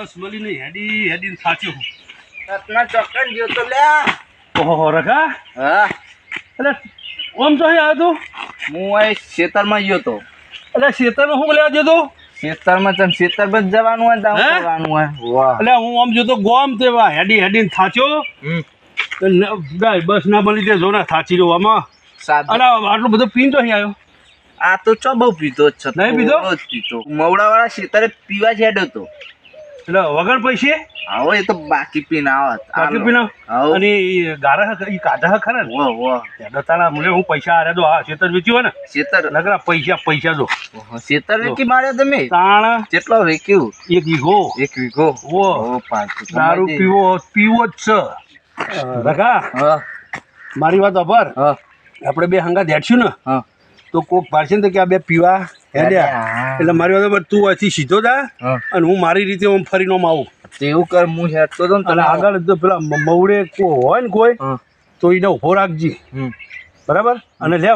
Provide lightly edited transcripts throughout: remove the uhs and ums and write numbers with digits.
બસ મળી નહીં હેડી હેડી સાચું રત્ના ચોકન ગયો તો લ્યા. ઓહો રખા હા એટલે ઓમ તો અહીં આવ્યો તું હું અહીં ખેતરમાં ગયો તો. એટલે ખેતરમાં શું લેવા જતો ખેતરમાં તને ખેતરમાં જ જવાનું હોય ને તારે હે? જવાનું હોય. વાહ. એટલે હું આમ જોતો ગોમ તે હેડી હેડીને થાચ્યો ગાય બસ ના મળી તે જો ને થાચી રહ્યો આમાં સાદું. અને આટલું બધું પીન તો અહીં આવ્યો આ તો ચો બહુ પીતો જ છે. નહીં પીતો? થોડો જ પીતો. મવડાવાળા ખેતરે પીવા જ હેડ્યો તો. એટલે વગર પૈસે આવો એ તો બાકી પીને આવત. બાકી પીના આવો. અને ઈ ગારા ઈ કાઢા ખરા ને વાહ વાહ. દતાના મને હું પૈસા આરે તો હા ખેતર વેચ્યું હોય ને ખેતર નકરા પૈસા પૈસા દો ખેતર વેચી માર્યા તમે? તાણ કેટલો વેચ્યું? એક વીઘો એક વીઘો. ઓ ઓ પાંચ. દારૂ પીવો જ છે રખા હા મારી વાત અભર હા આપણે બે હંગા દેડશું ને હા. તો કોક પાડશે ને તો કે આ બે પીવા હેડ્યા હા. એટલે મારી વાત અભર તું અહીંથી સીધો જા હા. અને હું મારી રીતે આમ ફરીને આમ આવું તેવું કર. હું હેડતો તો ને અને તને આગળ જો પેલા મવડે હોય ને કોઈ હા. તો એને ઉભો રાખજે હમ. બરાબર અને લે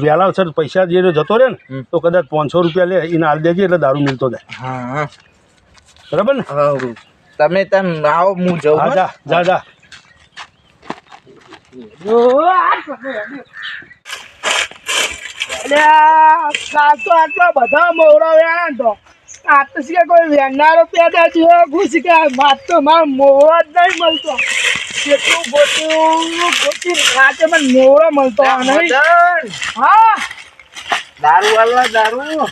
વહેલા સર પૈસા જે જતો રહે ને તો કદાચ 500 રૂપિયા લે એને હાલ દેજે એટલે દારૂ મિલતો જાય હા હા. બરાબર ને હારું. તમે તમ આવો હું જઉં હા હો. જા જા જા આટલા બધા મોવડા વેણ તો આ તો શું કે કોઈ વેણનારો પેદા થયો ઘૂસી કે માર તો મારો મોવડો જ નહીં મળતો કેટલું ગોતી ખાતે મને મોવડો મળતો નહીં. મદન, હા દારૂ આલા દારૂ.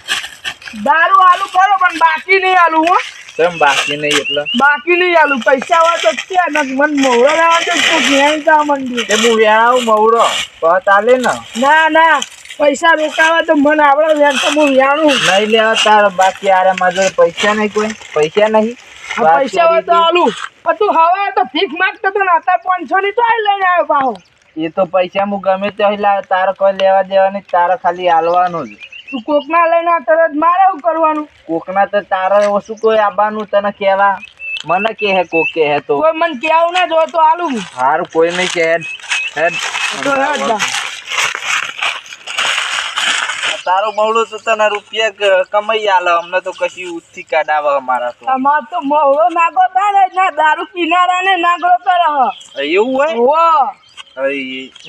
દારૂ આલુ ખરો પણ બાકી નહીં આલુ હો કેમ બાકી નહીં એટલે? બાકી નહીં આલુ પૈસા હોય તો ક્યાં નથી મને મોવડો લેવા તો તું ઘેર જા મંડી. તે હું વ્યાવ મવડો તો ચાલે ને? ના ના પૈસા રોકાવા તો મને આવડે વેણ તો હું વ્યાણું. નહીં લેવા તાર બાકી આરે મારી જોડે પૈસા નહીં. કોઈ પૈસા નહીં. આ પૈસા હોય તો આલુ પણ તું હવે તો ભીખ માંગતો તો ને અત્યારે 500 ની તો આઈ લઈને આવ્યો પાહો. એ તો પૈસા હું ગમે તે લાવે તારે કોઈ લેવા દેવા નહીં. તારે ખાલી હાલવાનું જ. તું કોકના લઈને આ તરત મારે શું કરવાનું? કોકના તો તારે ઓછું કોઈ આવવાનું તને કહેવા. મને કહે કોક કહે તો કોઈ મને કેવું ના જો તો આલુ હું. હારું કોઈ નહીં કહે. હેડ તો હેડ જા. તારું મવડું તો તને રૂપિયા કમાઈ આલે. અમને તો કશી ઉઠી કાઢાવે અમારા તો. અમાર તો મોહળો નાગો થાય ને ના દારૂ પીનારા ને નાગરો કરે હ. એવું હોય? ઓ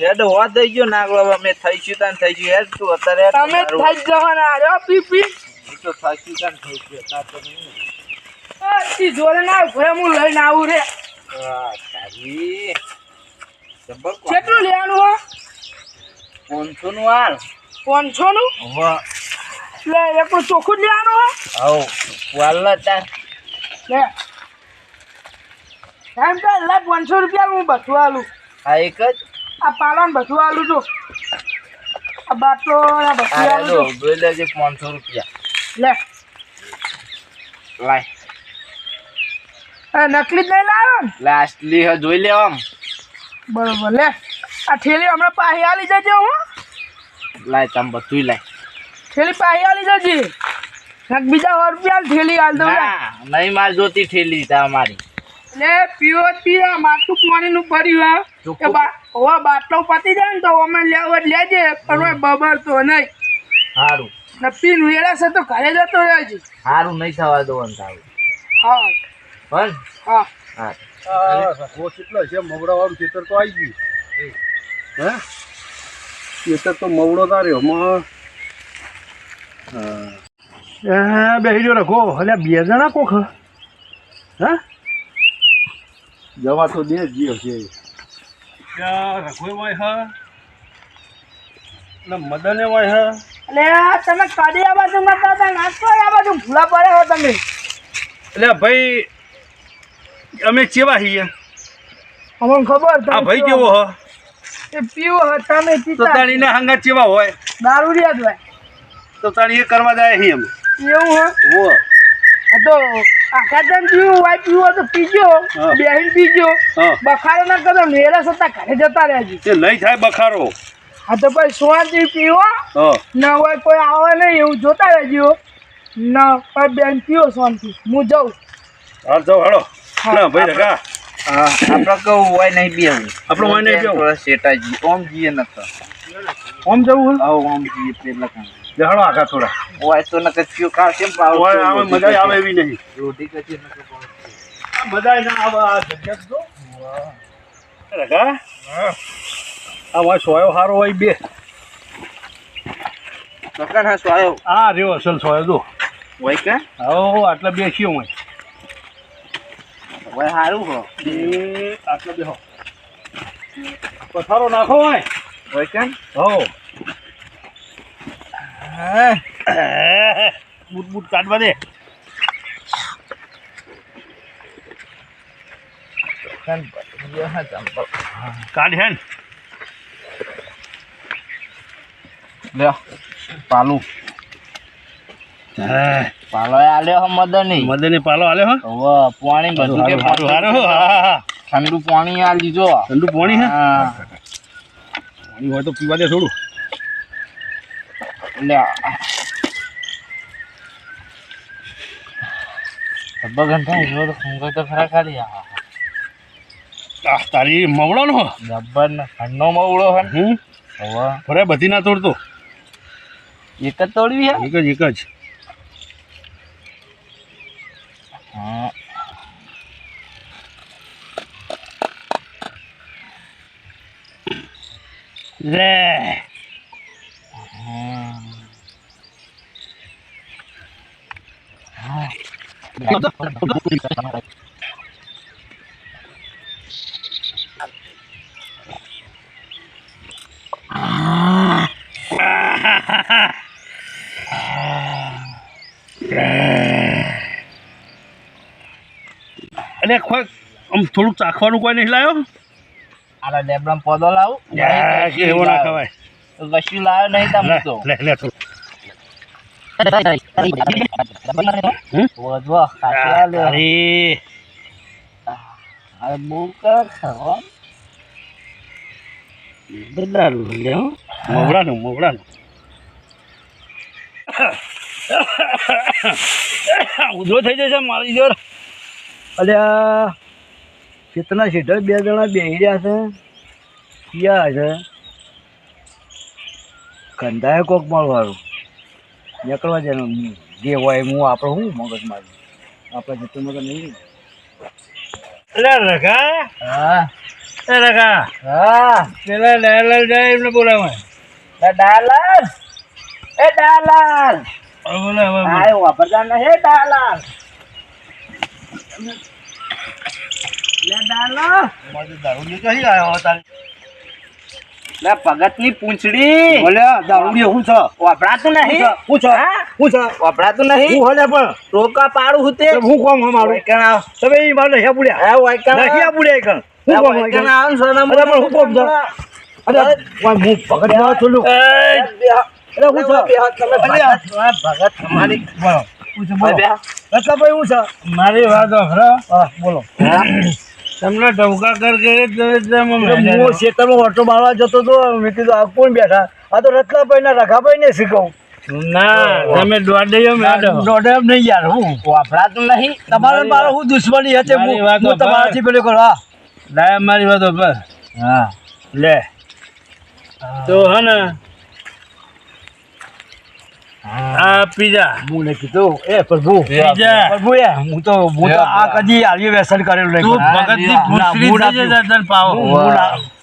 હેડ હોવા દઈ ગયો નાગલો. અમે થઈશું તાન થઈશું. હેડ તું અત્યારે હેડ. તમે તારું- થઈ જવાના આર્યો પી પી. એ તો થઈશું તાન થઈશું. તાર તો નહીં. તી જોડે ના ઘરે હું લઈને આવું રે. વાહ, તારી. જબર કોણ. કેટલું લેવાનું હો? 500 નું હાલ. 500 નું? વાહ. લે એકલું ચોખ્ખું જ લેવાનું હો? આવો વાલા તાર. લે એમ તો લે 500 રૂપિયા હું બધું આલું. આ એક જ આ પાલન બધું આલું છું. આ બાટલો આ બધું આ આલું જો છું. જોઈ લેજે 500 રૂપિયા. લે લાય આ નકલી જ નહીં લાવ્યો ને? લાસ્ટલી હે જોઈ લેવામ. બરોબર લે આ થેલી હમણાં પાહી આલી જજે હો. લાય તમ બધું લાય. થેલી પાહી આલી જજે. નાક બીજા 100 રૂપિયા થેલી આલ દઉં. ના નહીં માર જોતી ઠેલી તમારી. લે પીવો પીવા માથું પાણીનું પડ્યું ચોખ્ખું. હે બાટલો પતી જાય ને તો અમે લેવો જ લેજે પણ ઓય બબરતો નહીં. સારું ને પીન વેળાશે તો ઘરે જતો રહેજે. સારું નહીં થવા દો તારું. હા પણ હા હા રખો કેટલો છે મવડાવાળું ખેતર તો આવી ગયું હે ખેતર તો મવડો તાર્યો હા બેસી જો રખો એટલે 2 જણા કોખ હા જવા તો દે જીઓ છે રખોય હોય હા એટલે મદને હોય હા એટલે તમે કદી આ બાજુ નતા હતા નાખો આ બાજુ ભૂલા પડે હો તમે. એટલે ભાઈ અમે ચેવા છીએ અમને ખબર આ ભાઈ કેવો હ એ પીવો હો તમે તો પીતા તાણીના હંગા ચેવા હોય દારૂ રહ્યા જ હોય તો તાણી એ કરવા જાય અહીં અમે એવું હો. ઓ આ તો આખા જણ પીવું હોય પીવો તો પીજો હા. બેહીન પીજો હા બખાડો ના કરો વેરા સત્તા ઘરે જતા રહેજો. એ નહીં થાય બખારો હા તો ભાઈ સોળથી પીવો હા ના હોય કોઈ આવે નહીં એવું જોતા રહેજો. ના ભાઈ બેન પીવો શાંતિ હું જાઉં. હાલ જાઓ હાલો ના ભાઈ રખા હા આપણે કહું હોય નહીં બી આવું. આપણો હોય નહીં બી આવું. થોડા શેટાજી ઓમ જીએ નતો. ઓમ જવું હે આવો ઓમ જીએ પેલા કામ. જહાડો આખા થોડા હોય તો નકર કયો કાળ કેમ પાવ. આવે મજા આવે એવી નહીં રોટી કચી નકર પાવ. મજા ના આવે આ જગ્યા તો રગા આ વાય સોયો સારો હોય બે ચોકન હા સોયો આ રહ્યો અસલ સોયો જો હોય કે હો આટલા બેસ્યો હોય હોય સારું હો એ આટલા બેહો પથારો નાખો હોય કે હો બૂટ બૂટ કાઢવા દે કાઢ હે લે પાલું પાલો આલ્યો મદની મદને પાલો આલે હો હવે પાણી બધું કે હારું હારું હા ઠંડુ પાણી આ લીધો ઠંડુ પાણી હે હા પાણી હોય તો પીવા દે થોડું લે બગન થાય જો તો ખંગો તો ખરા ખાલી આ તારી મવડો નો જબ્બર ને ખંડનો મવડો હે હું હવે ફરે બધી ના તોડતો એક જ તોડવી હે એક જ હા લે અરે કોઈ આમ થોડુંક ચાખવાનું કોઈ નહીં લાવ્યો આરા લેબડા પોદો લાવું કે એવો ના ખવાય તો કશું લાવ્યો નહીં તમે તો લે લે થોડું વધવા ખાતા લે અરે આ બહુ કર ખાવા બદલારું લે મવડાનું ઉધરો થઈ જશે મારી જોર અલ્યા કેટલા સીટર બે જણા બેસી રહ્યા છે ક્યાં છે કંધાએ કોક મળવાળું નીકળવા જેનું જે હોય હું આપણે શું મગજ મારું આપણે જેટલું મગજ નહીં અરે રખા હા એ રખા હા પેલા લાલ જાય એમને બોલાવે ડાલર એ ડાલર બોલાવે આયો વાપરતા ન હે ડાલર લે ડાલર મારું દારૂડી કઈ આવ્યો તારે લે ભગતની પૂંછડી બોલ્યા દારૂડી શું છે વાપરાતું નહીં શું છે શું છે વાપરાતું નહીં હું હલે પણ રોકા પાડું હું તે હું કોમ મારું વાયકણ તમે એ મારે નહીં બોલ્યા હા વાયકણ નહીં બોલ્યા કણ હું કોમ વાયકણ આવ સોના અરે પણ હું કોમ છે અરે હું ભગત ના થોડું અરે હું છે ભગત તમારી બોલો હું છે બોલો રત્નાભાઈ હું છે મારી વાત હા બોલો તમને ટવકા કર હું ખેતરમાં ઓટો મારવા જતો હતો મેં કીધું આ કોણ બેઠા આ તો રત્નાભાઈ ના રખાભાઈ ને શીખવું ના તમે દોડે નહીં યાર હું વાપરાતું નહીં તમારે મારો હું દુશ્મની હતી હું તમારાથી પેલું કરો હા લાય મારી વાતો પર હા લે તો હે ને આ પીઝા હું ને કીધું એ પ્રભુ પીઝા પ્રભુ હું તો આ કદી આવ્યો વ્યસન કરેલું નહીં તું ભગતની પૂંછડી થઈ જશે તને પાવો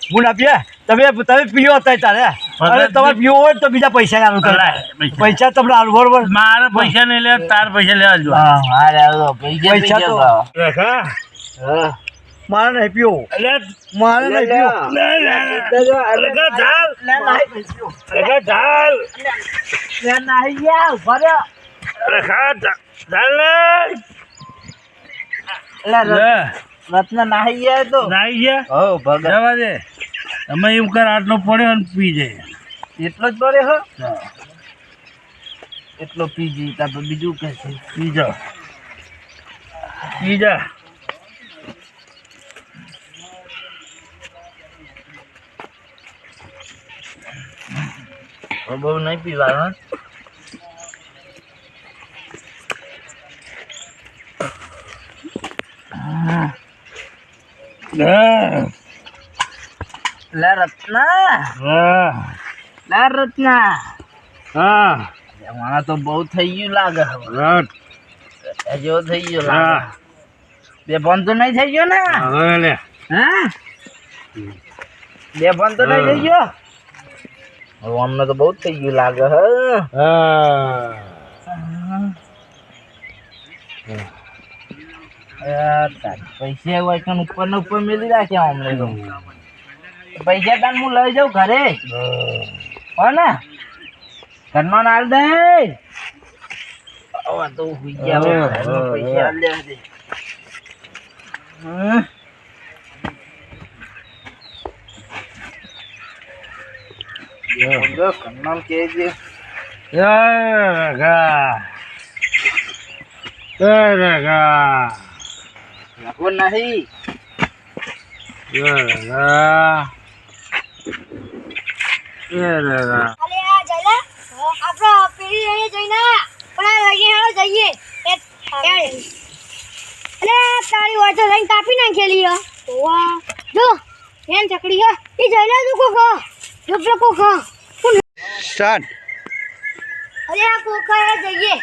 હું ના પીએ તમે પીઓ હતા તારે અરે તમારે પીવો હોય તો બીજા પૈસા આલું કરે પૈસા તમને આલું બરોબર મારે પૈસા નહીં લે તાર પૈસા લેવા જો પૈસા તો રેખા મારે નહીં પીવો મારે નહીં પીવો રત્ન નાહી ગયા તો નાઈ ગયા હો ભગત જવા દે તમે એમ કર આટલો પડ્યો ને પી જાય એટલો જ પડે હો એટલો પીજી તાર બીજું કે છે પી જા પી જા બહુ નહીં પીવાનું લે રત્ના લે રત્ના હા મારા તો બહુ થઈ ગયું લાગે રટ જેવો થઈ ગયો લાગે બે ફોન તો નહીં થઈ ગયો ને હવે લે હા બે ફોન તો નહીં થઈ ગયો હવે અમને તો બહુ જ થઈ ગયું લાગે હ પૈસા હોય કે ઉપર ને ઉપર મેળવી રાખ્યા અમને તો પૈસા તાન હું લઈ જાઉં ઘરે હો ને ઘરનો નાલ દે હવે તો હુઈ ગયા હવે પૈસા આલ દે કન્નામ કે છે લખો નહીં અરે આ જઈલા આપણો પેલી લઈને જઈને પણ આ લગી હાલો જઈએ અરે તારી વાત તો લઈને કાપી નાખેલી વાહ જો એન ચકડી હે એ જઈલા તું કો જો કો કો સ્ટાર્ટ અરે આ કો કરે જઈએ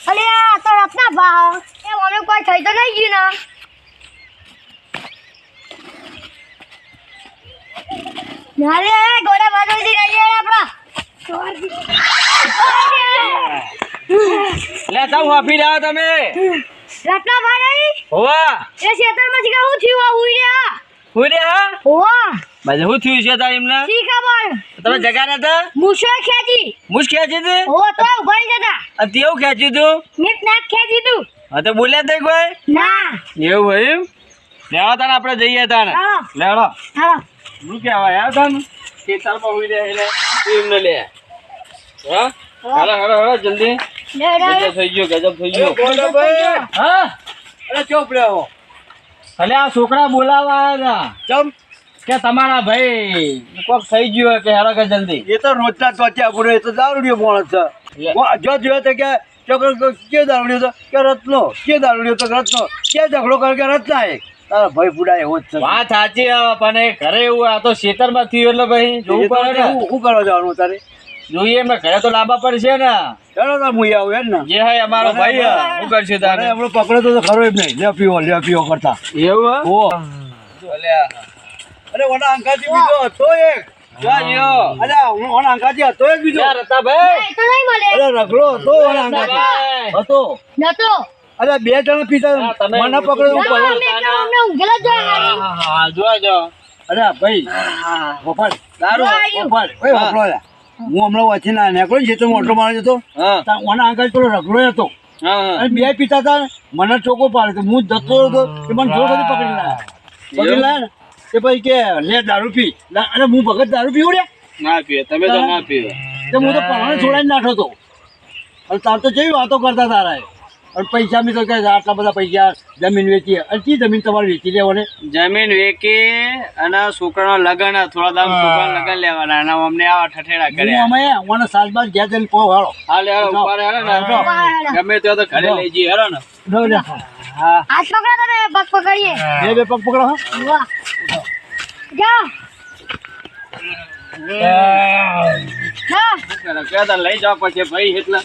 અરે આ તો આપના ભાવ એ મને કોઈ થઈ તો નહીં ગયું ના નારે ગોડા બાજુથી રહીએ આપણા લે જાવ વાપી રહ્યા તમે રત્ના ભાઈ હોવા એ ખેતરમાં થી હું થયું આ ઉઈ રહ્યા હું રે હા હોવા બાજુ હું થયું છે તાર એમને શી ખબર તમે જગા નતા મુશો ખેંચી મુશ ખેંચી તું હો તો ઉભા જતા તેવું ખેંચ્યું તું નીટ નાક ખેંચી તું હા તો બોલ્યા તે કોઈ ના એવું હોય એમ લેવા તાને આપણે જઈએ તાને ચાલો. લેડો હાલો શું કહેવાય આ તાને ખેતરમાં હોઈ રહ્યા એટલે એમને લે હા હાલો હાલો હાલો જલ્દી લે લે ગજબ થઈ ગયો હા અરે ચોપ રહ્યો અલે આ છોકરા બોલાવા આવ્યા હતા ચમ કે તમારા ભાઈ કોક થઈ ગયું હોય કે હેરો કે જલ્દી એ તો રોજના ચોચ્યા પૂરો એ તો દારૂડિયો માણસ છે જો જોયો તો કે છોકરો કે દારૂડિયો તો કે રત્નો કે દારૂડિયો તો રત્નો કે ઝઘડો કરે કે રત્ના એક તારા ભાઈ બુડા એવો જ છે વાત સાચી આવે પણ એ ઘરે એવું આ તો ખેતરમાં થયું એટલે ભાઈ જોવું પડે ને શું કરવા જવાનું તારે જોઈએ એમને ઘરે તો લાવવા પડશે ને ચાલો તાર હું આવું એમ ને જે હોય અમારો ભાઈ શું કરશે તારે આપણે પકડે તો ખરો એમ નહીં લે પીવો કરતા એવું ઓ અરે ઓના અંકાજી બીજો હતો એક જોજો અરે ઓના અંકાજી હતો એક બીજો યાર રતાભાઈ એ તો નહીં મળે અરે રગડો હતો ઓના અંકાજી હતો નતો અરે બે જણ પીતા તમે મને પકડે હું ના, અમે તો અમને ઊંઘેલા જ જોયા નથી. હા જોજો અરે ભાઈ ગોપાલ દારૂ ગોપાલ ઓય ગોપાલ હું હમણાં વાંચી ના નીકળ્યો ને ખેતરમાં ઓટો મારે જતો હા ઓના અંકલ પેલો રગડો હતો હા અને બે પિતા હતા મને ચોકો પાડે તો હું જતો હતો કે મને જોર બધી પકડી લાયા ને કે ભાઈ કે લે દારૂ પી અરે હું ભગત દારૂ પીવું રે ના પીએ તમે તો ના પીઓ તો હું તો પાણી છોડાઈને નાઠો હતો અને તાર તો કેવી વાતો કરતા તારા અને પૈસા બી તો કે આટલા બધા પૈસા જમીન વેચી અને કી જમીન તમારે વેચી લેવાને જમીન વેકી અને છોકરાનો લગન થોડા દામ છોકરાનો લગન લેવાના અને અમને આવા ઠઠેડા હું કર્યા અમે ઓને સાલબાદ ઘેર જઈને કહો હાલો હાલે હાલો ઉપર હાલો ને ગમે તો ઘરે લઈ જઈએ હાલો ને હા હાથ પકડો તમે પગ પકડીએ બે પગ પકડો હા વાહ જાઓ હા કેતા લઈ જાવ પછી ભાઈ એટલે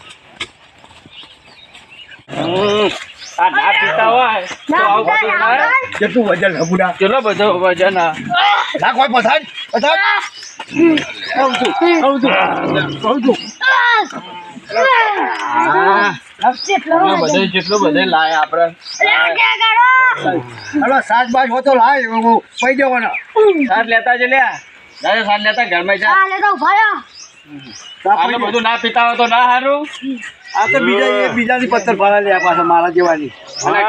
આ ના પીતા હોય તો આવું બધું થાય કેટલું વજન હબુડા કેટલો બધો વજન આ નાખ હોય પથાડ પથાડ કહું છું જેટલું બધે લાય આપડે હલો સાત બાજ હોતો લાય પૈ જવાનો સાત લેતા છે લ્યા દાદા સાત લેતા ઘરમાં જા ચાલે તો ભાયો આટલું બધું ના પીતા હોય તો ના સારું આ તો બીજાની પથ્થર ફાળા લે પાછા મારા જેવાની અને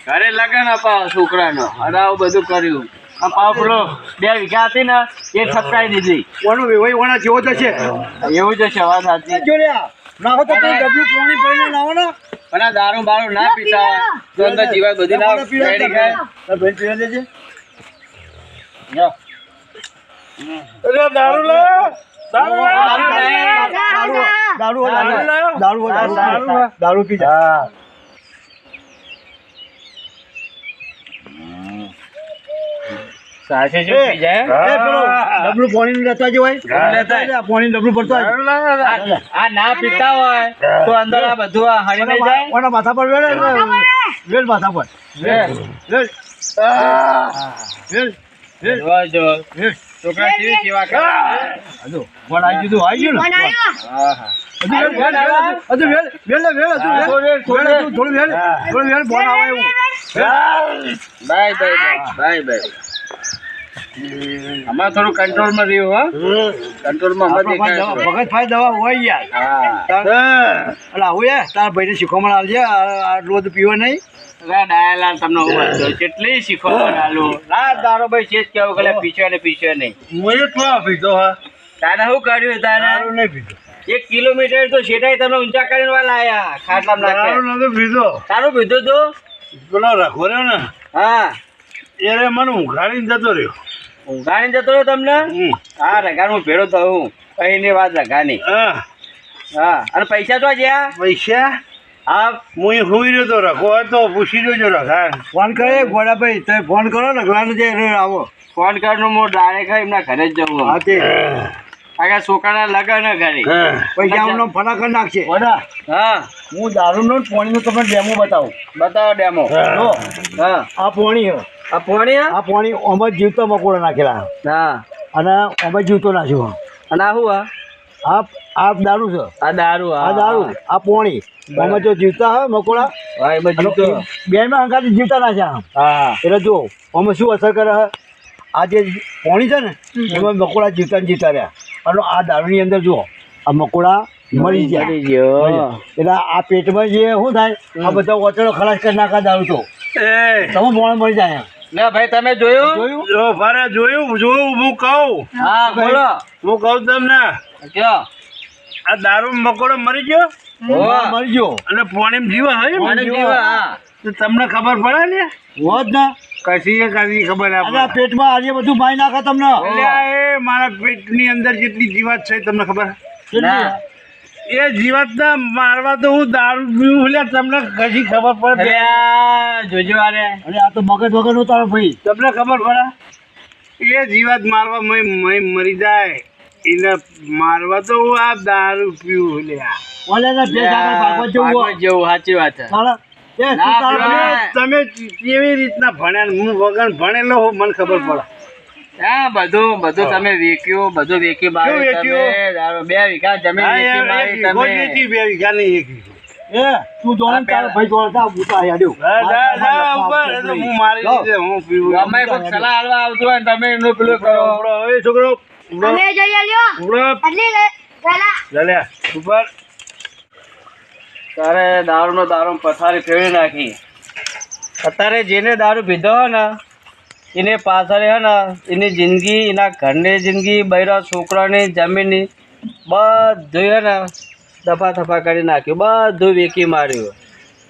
ઘરે લગન અપાવ છોકરાનો અને આવું બધું કર્યું આ પાપડો 2 વીઘા હતી ને એ ઠપકાઈ દીધી ઓનો વેવાઈ ઓના જેવો જ છે એવું જ છે વાત સાચી જો લ્યા નાખો તો કોઈ ડબલું પાણી ભરીને લાવો ને અને આ દારૂ બારૂ ના પીતા હોય તો અંદર જીવાત બધી ના પેડી ખાય તાર બેન પીવા દેજે જાઓ. અરે દારૂ લે દારૂ દારૂ પી જા સાચે જો પી જાય એ પેલો ડબલું પાણીનું લેતા જ હોય આ પાણીનું ડબલું ભરતો હોય. આ ના પીતા હોય તો અંદર આ બધું આ હરી નહીં જાય. ઓના માથા પર વેલ વેલ માથા પર વેલ વેલ વેલ જોવા જો વેલ છોકરા કેવી સેવા કરે. હજુ ફોન આવી ગયું આવી ગયું ને હા હા હજુ વેલ ફોન આવ્યો હજુ વેલ વેલ વેલ હજુ વેલ થોડું વેલ ફોન આવે એવું બાય બાય બાય બાય. આમાં થોડું કંટ્રોલમાં રહ્યું હો. કંટ્રોલમાં આપણો ભાઈ દવા ભગત ભાઈ દવા હોય યાર હા અલા આવું યાર તારા ભાઈને શીખવામાં આવજે આ રોજ પીવો નહીં ડાયાલાલ તમને હું વાત કરું કેટલી શીખવા આલુ રાત દારો ભાઈ છે જ કેવું કે પીછે ને પીછે નહીં. હું એ તો પીધો હા તારે શું કર્યું તારે દારૂ નહીં પીધો 1 કિલોમીટર તો શેઠાઈ તમે ઊંચા કરીને વાલા આયા ખાટલામાં નાખ્યા. દારૂ નથી પીધો તારું પીધું તું? પેલો રાખો રહ્યો ને હા એને મને ઉઘાડીને જતો રહ્યો ઊંઘાણી જતો રહ્યો તમને? હા રઘાણ હું ભેળો થયું કહીની વાત રઘાની. હા હા અને પૈસા તો જ્યાં પૈસા હા હું હુઈ રહ્યો તો રાખો હોય તો પૂછી જોજો રાખા ફોન કરે ગોડાભાઈ તમે ફોન કરો ને ગલાને જે આવો ફોન કરવાનું હું ડાયરેક્ટ એમના ઘરે જ જવું. હા તે આગળ છોકરાના લગન ઘરે પૈસા આમનો ફના કરી નાખશે ગોડા હા હું દારૂનો પાણીનો તમને ડેમો બતાવું બતાવો ડેમો. જો હા આ પાણી હે. આ પોણી આ પાણી અમે જીવતો મકોડો નાખેલા હા અને અમે જીવતો નાખ્યો અને આ શું આ આ દારૂ છે આ દારૂ આ દારૂ આ પાણી અમે જો જીવતા હોય મકોડા હા એ બધું બે માં અંગાથી જીવતા નાખ્યા હા એટલે જો અમે શું અસર કરે છે આ જે પાણી છે ને એમાં મકોડા જીવતા ને જીવતા રહ્યા અને આ દારૂની અંદર જુઓ આ મકોડા મરી ગયા મરી ગયો. એટલે આ પેટમાં જે શું થાય આ બધા ઓચડો ખલાસ કરી નાખા દારૂ તો તમે મોણ મરી જાય ના ભાઈ તમે જોયું જોયું હું કહું હા બોલો હું કહું તમને કયો આ દારૂ મકોડો મરી ગયો હોવા. મરી ગયો અને પાણી જીવે પાણી જીવા હા તો તમને ખબર પડે ને હોત ને કશી ખબર ના પેટમાં આજે બધું મારી નાખે તમને એટલે એ મારા પેટની અંદર જેટલી જીવાત છે તમને ખબર ના. એ જીવાત ના મારવા તો હું દારૂ પીવું એટલે તમને કશી ખબર પડે અરે આ જોજો આરે અરે આ તો મગજ વગર નો તારો ભાઈ તમને ખબર પડે એ જીવાત મારવા મરી જાય એને મારવા તો હું આ દારૂ પીવું લ્યા ઓલે ને બે જાગર ભાગવત જેવું ભાગવત જેવું સાચી વાત છે. તમે કેવી રીતના ભણ્યા ને હું વગર ભણેલો હોઉં મને ખબર પડે હા બધું તમે વેચ્યું બધું વેચી મારી શું વેચ્યું? તમે દારૂ 2 વીઘા જમીન વેચી મારી તમે તું દોડ તારો ભાઈ દોડતા બુતા યાડ્યો અમે કોઈક સલાહ આલવા આવતું હોય ને તમે એમનું પેલું કરો છોકરો અમે જઈએ લ્યો આટલી પેલા ઉપર તારે દારૂ પથારી ફેરવી નાખી. અત્યારે જેને દારૂ પીધો હોય ને એને પાછળ હે ને એની જિંદગી એના ઘરની જિંદગી બૈરા છોકરાની જમીનની બધું હે ને દફા થફા કરી નાખ્યું બધું વેકી માર્યું.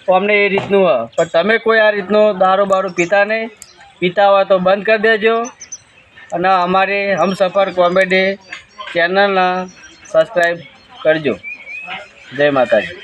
તો અમને એ રીતનું હોય પણ તમે કોઈ આ રીતનું દારૂ બારૂ પીતા નહીં. પીતા હોય તો બંધ કરી દેજો અને અમારી હમસફર કોમેડી ચેનલને સબસ્ક્રાઈબ કરજો. જય માતાજી.